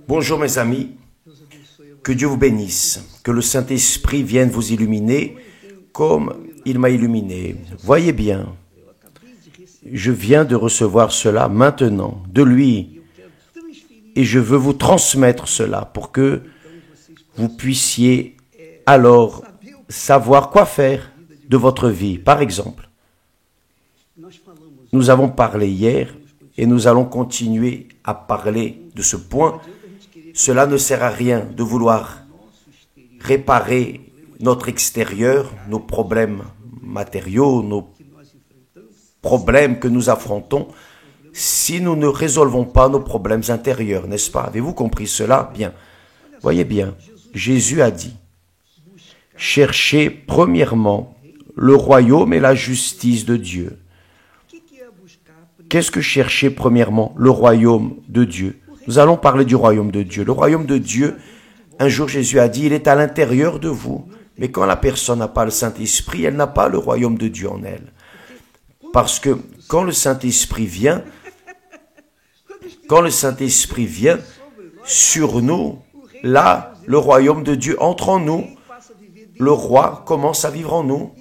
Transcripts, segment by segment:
Bonjour mes amis, que Dieu vous bénisse, que le Saint-Esprit vienne vous illuminer comme il m'a illuminé. Voyez bien, je viens de recevoir cela maintenant de lui et je veux vous transmettre cela pour que vous puissiez alors savoir quoi faire de votre vie. Par exemple, nous avons parlé hier et nous allons continuer à parler de ce point. Cela ne sert à rien de vouloir réparer notre extérieur, nos problèmes matériaux, nos problèmes que nous affrontons, si nous ne résolvons pas nos problèmes intérieurs, n'est-ce pas? Avez-vous compris cela? Bien. Voyez bien, Jésus a dit, cherchez premièrement le royaume et la justice de Dieu. Qu'est-ce que chercher premièrement? Le royaume de Dieu. Nous allons parler du royaume de Dieu. Le royaume de Dieu, un jour Jésus a dit, il est à l'intérieur de vous. Mais quand la personne n'a pas le Saint-Esprit, elle n'a pas le royaume de Dieu en elle. Parce que quand le Saint-Esprit vient sur nous, là, le royaume de Dieu entre en nous. Le roi commence à vivre en nous.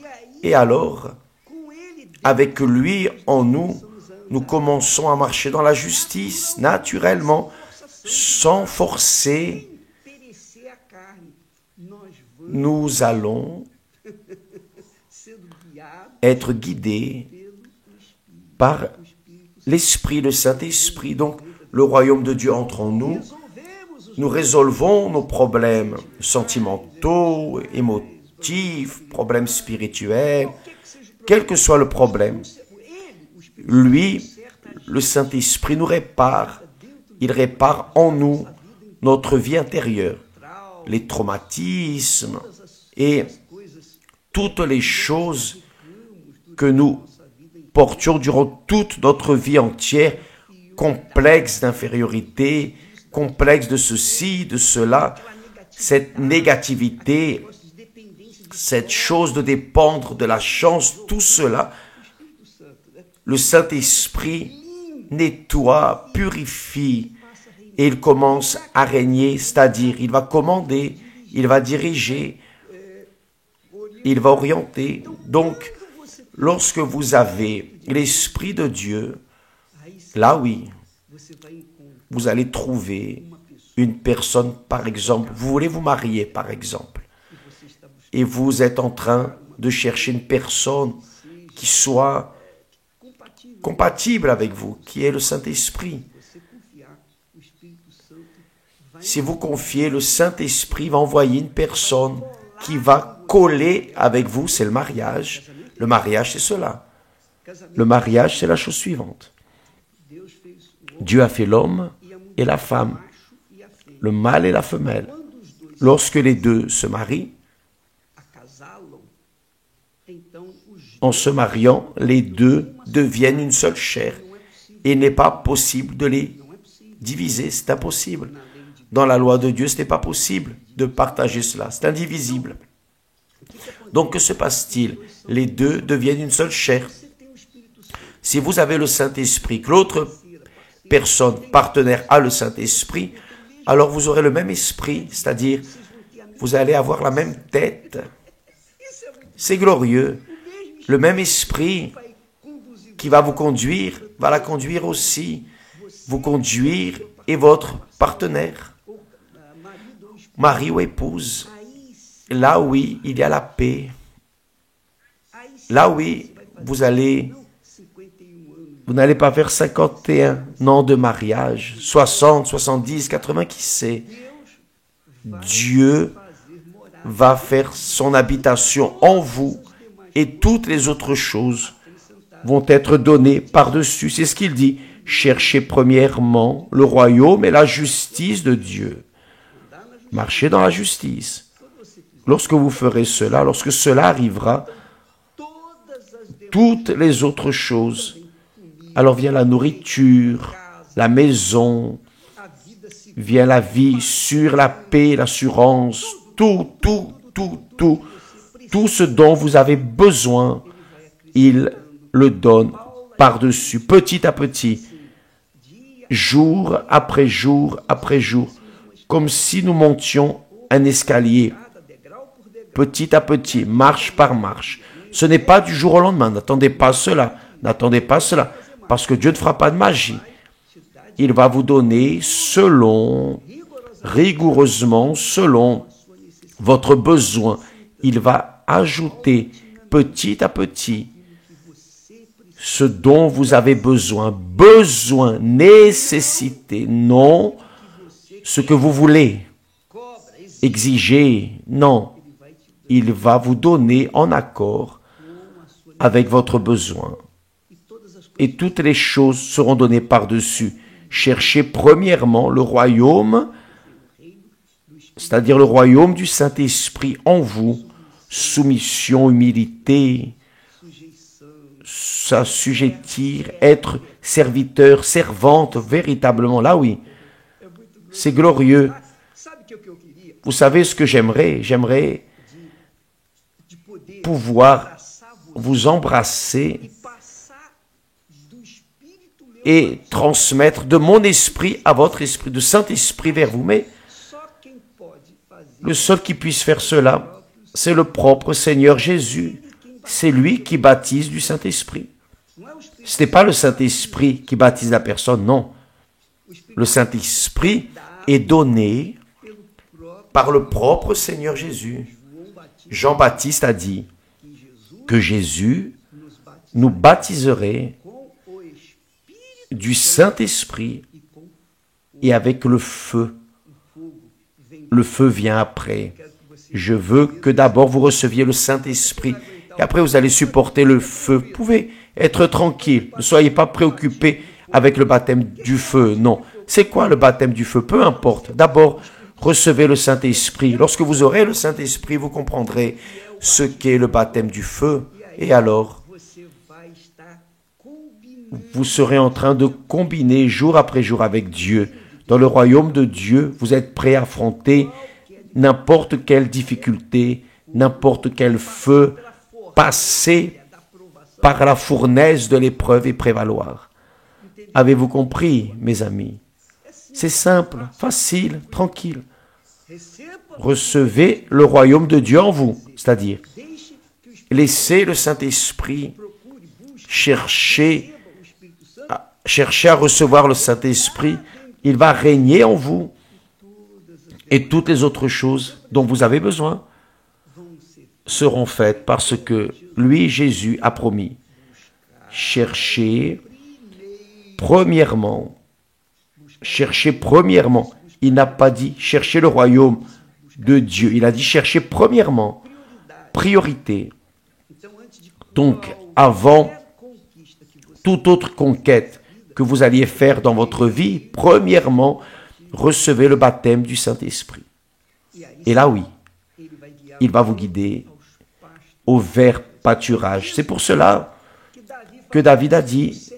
Et alors, avec lui en nous, nous commençons à marcher dans la justice, naturellement, sans forcer. Nous allons être guidés par l'Esprit, le Saint-Esprit. Donc, le royaume de Dieu entre en nous. Nous résolvons nos problèmes sentimentaux, émotifs, problèmes spirituels, quel que soit le problème. Lui, le Saint-Esprit nous répare. Il répare en nous notre vie intérieure, les traumatismes et toutes les choses que nous portions durant toute notre vie entière, complexes d'infériorité, complexes de ceci, de cela, cette négativité, cette chose de dépendre de la chance, tout cela. Le Saint-Esprit nettoie, purifie et il commence à régner, c'est-à-dire il va commander, il va diriger, il va orienter. Donc, lorsque vous avez l'Esprit de Dieu, là oui, vous allez trouver une personne, par exemple, vous voulez vous marier, par exemple, et vous êtes en train de chercher une personne qui soit compatible avec vous, qui est le Saint-Esprit. Si vous confiez, le Saint-Esprit va envoyer une personne qui va coller avec vous, c'est le mariage. Le mariage, c'est cela. Le mariage, c'est la chose suivante. Dieu a fait l'homme et la femme, le mâle et la femelle. Lorsque les deux se marient, en se mariant, les deux deviennent une seule chair. Et il n'est pas possible de les diviser, c'est impossible. Dans la loi de Dieu, ce n'est pas possible de partager cela, c'est indivisible. Donc, que se passe-t-il? Les deux deviennent une seule chair. Si vous avez le Saint-Esprit, que l'autre personne, partenaire, a le Saint-Esprit, alors vous aurez le même esprit, c'est-à-dire, vous allez avoir la même tête. C'est glorieux. Le même esprit qui va vous conduire, va la conduire aussi, vous conduire et votre partenaire, mari ou épouse. Là, oui, il y a la paix. Là, oui, vous n'allez pas faire 51 ans de mariage, 60, 70, 80, qui sait. Dieu va faire son habitation en vous et toutes les autres choses vont être données par-dessus. C'est ce qu'il dit. Cherchez premièrement le royaume et la justice de Dieu. Marchez dans la justice. Lorsque vous ferez cela, lorsque cela arrivera, toutes les autres choses, alors vient la nourriture, la maison, vient la vie sûre, la paix, l'assurance, tout ce dont vous avez besoin, il le donne par-dessus, petit à petit. jour après jour après jour, comme si nous montions un escalier, petit à petit, marche par marche. Ce n'est pas du jour au lendemain, n'attendez pas cela, n'attendez pas cela, parce que Dieu ne fera pas de magie. Il va vous donner selon, rigoureusement, selon votre besoin. Il va ajouter petit à petit ce dont vous avez besoin. Besoin, nécessité, non ce que vous voulez. Exiger, non. Il va vous donner en accord avec votre besoin. Et toutes les choses seront données par-dessus. Cherchez premièrement le royaume, c'est-à-dire le royaume du Saint-Esprit en vous. Soumission, humilité, s'assujettir, être serviteur, servante, véritablement, là oui. C'est glorieux. Vous savez ce que j'aimerais? J'aimerais pouvoir vous embrasser et transmettre de mon esprit à votre esprit, de Saint-Esprit vers vous. Mais le seul qui puisse faire cela, c'est le propre Seigneur Jésus. C'est lui qui baptise du Saint-Esprit. Ce n'est pas le Saint-Esprit qui baptise la personne, non. Le Saint-Esprit est donné par le propre Seigneur Jésus. Jean-Baptiste a dit que Jésus nous baptiserait du Saint-Esprit et avec le feu. Le feu vient après. Je veux que d'abord vous receviez le Saint-Esprit et après vous allez supporter le feu. Vous pouvez être tranquille. Ne soyez pas préoccupés avec le baptême du feu. Non. C'est quoi le baptême du feu? Peu importe. D'abord, recevez le Saint-Esprit. Lorsque vous aurez le Saint-Esprit, vous comprendrez ce qu'est le baptême du feu. Et alors, vous serez en train de combiner jour après jour avec Dieu. Dans le royaume de Dieu, vous êtes prêt à affronter n'importe quelle difficulté, n'importe quel feu, passer par la fournaise de l'épreuve et prévaloir. Avez-vous compris, mes amis? C'est simple, facile, tranquille. Recevez le royaume de Dieu en vous, c'est-à-dire laissez le Saint-Esprit chercher à recevoir le Saint-Esprit. Il va régner en vous et toutes les autres choses dont vous avez besoin seront faites parce que lui, Jésus, a promis. Cherchez premièrement. Il n'a pas dit cherchez le royaume de Dieu. Il a dit cherchez premièrement. Priorité. Donc, avant toute autre conquête que vous alliez faire dans votre vie, premièrement, recevez le baptême du Saint-Esprit. Et là, oui, il va vous guider au vert pâturage. C'est pour cela que David a dit,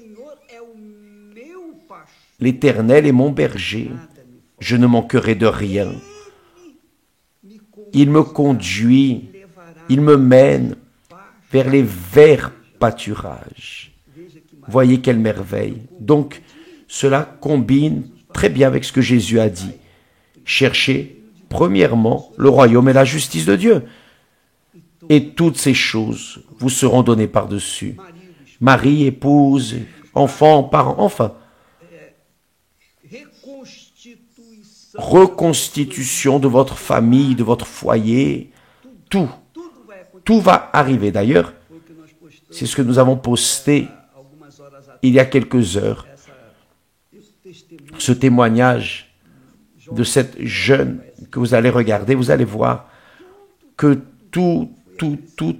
l'Éternel est mon berger, je ne manquerai de rien. Il me conduit, il me mène vers les verts pâturages. Voyez quelle merveille. Donc, cela combine très bien avec ce que Jésus a dit. Cherchez premièrement le royaume et la justice de Dieu. Et toutes ces choses vous seront données par-dessus. Mari, épouse, enfants, parents, enfin. Reconstitution de votre famille, de votre foyer, tout. Tout va arriver. D'ailleurs, c'est ce que nous avons posté il y a quelques heures. Ce témoignage de cette jeune que vous allez regarder, vous allez voir que tout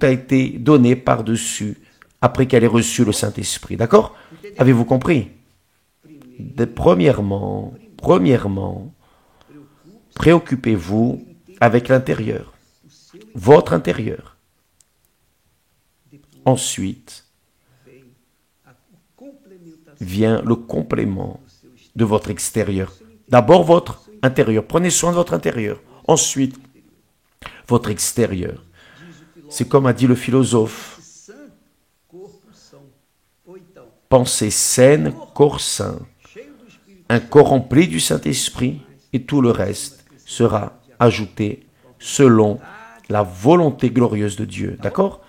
a été donné par-dessus après qu'elle ait reçu le Saint-Esprit. D'accord? Avez-vous compris? Premièrement, préoccupez-vous avec l'intérieur, votre intérieur. Ensuite, vient le complément de votre extérieur. D'abord votre intérieur. Prenez soin de votre intérieur. Ensuite, votre extérieur. C'est comme a dit le philosophe. Pensée saine, corps sain. un corps rempli du Saint-Esprit et tout le reste sera ajouté selon la volonté glorieuse de Dieu. D'accord?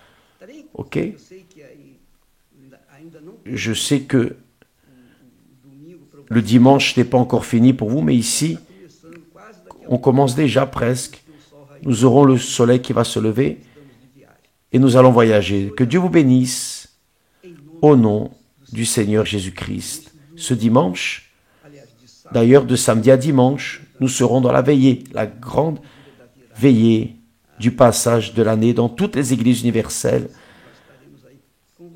Ok? Je sais que le dimanche n'est pas encore fini pour vous, mais ici, on commence déjà presque. Nous aurons le soleil qui va se lever et nous allons voyager. Que Dieu vous bénisse au nom du Seigneur Jésus-Christ. Ce dimanche, d'ailleurs de samedi à dimanche, nous serons dans la veillée, la grande veillée du passage de l'année dans toutes les églises universelles.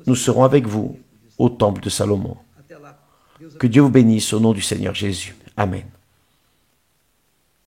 Nous serons avec vous au temple de Salomon. Que Dieu vous bénisse au nom du Seigneur Jésus. Amen.